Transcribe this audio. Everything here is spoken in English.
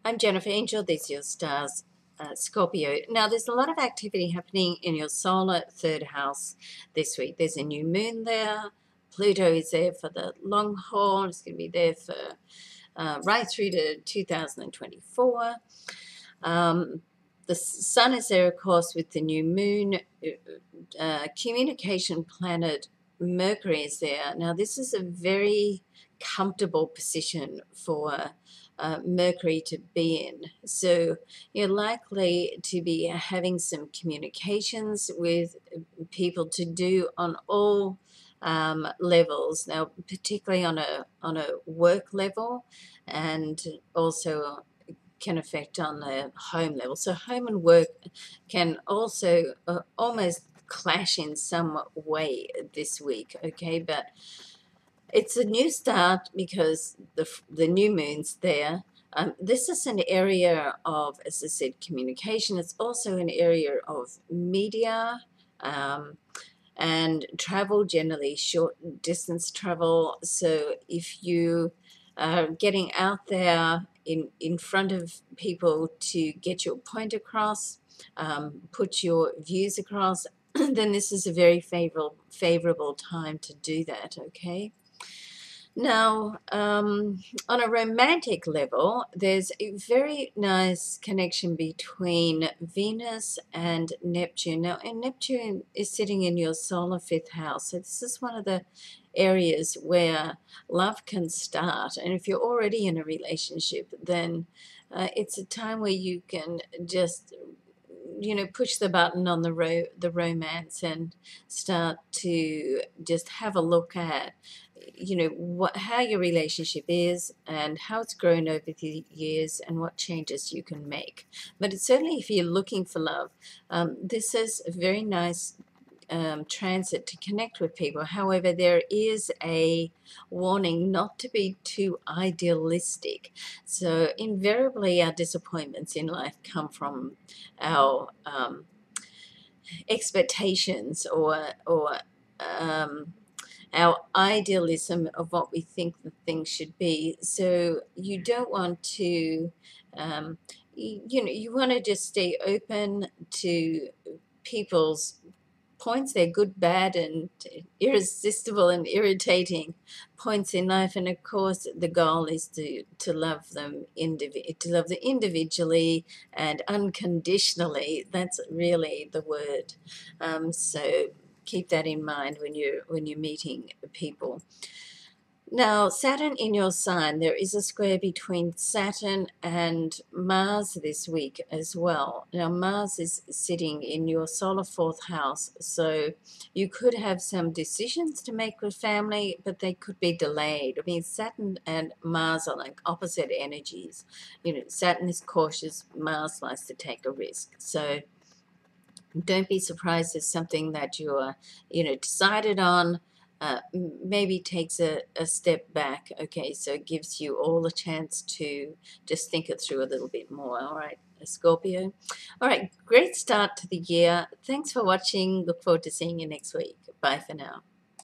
I'm Jennifer Angel. These are your stars, Scorpio. Now, there's a lot of activity happening in your solar third house this week. There's a new moon there. Pluto is there for the long haul. It's going to be there for right through to 2024. The sun is there, of course, with the new moon. Communication planet Mercury is there. Now, this is a very comfortable position for Mercury to be in. So you're likely to be having some communications with people to do on all levels. Now, particularly on a work level, and also can affect on the home level. So home and work can also almost clash in some way this week, okay? But it's a new start because the new moon's there. This is an area of, as I said, communication. It's also an area of media and travel, generally short distance travel. So if you are getting out there in front of people to get your point across, put your views across, then this is a very favorable time to do that, okay? Now, on a romantic level, there's a very nice connection between Venus and Neptune. Now, and Neptune is sitting in your solar fifth house. So this is one of the areas where love can start. And if you're already in a relationship, then it's a time where you can just push the button on the romance and start to just have a look at how your relationship is and how it's grown over the years and what changes you can make. But it's certainly, if you're looking for love, this is a very nice transit to connect with people. However, there is a warning not to be too idealistic. So invariably our disappointments in life come from our expectations or our idealism of what we think the thing should be. So you don't want to you want to just stay open to people's points. They're good, bad, and irresistible and irritating points in life. And of course, the goal is to love them individually and unconditionally. That's really the word. So keep that in mind when you're meeting people. Now, Saturn in your sign, there is a square between Saturn and Mars this week as well. Now, Mars is sitting in your solar fourth house, so you could have some decisions to make with family, but they could be delayed. I mean, Saturn and Mars are like opposite energies. Saturn is cautious, Mars likes to take a risk. So don't be surprised if something that you're, decided on maybe takes a step back, okay? So it gives you all a chance to just think it through a little bit more, all right, Scorpio? All right, great start to the year. Thanks for watching. Look forward to seeing you next week. Bye for now.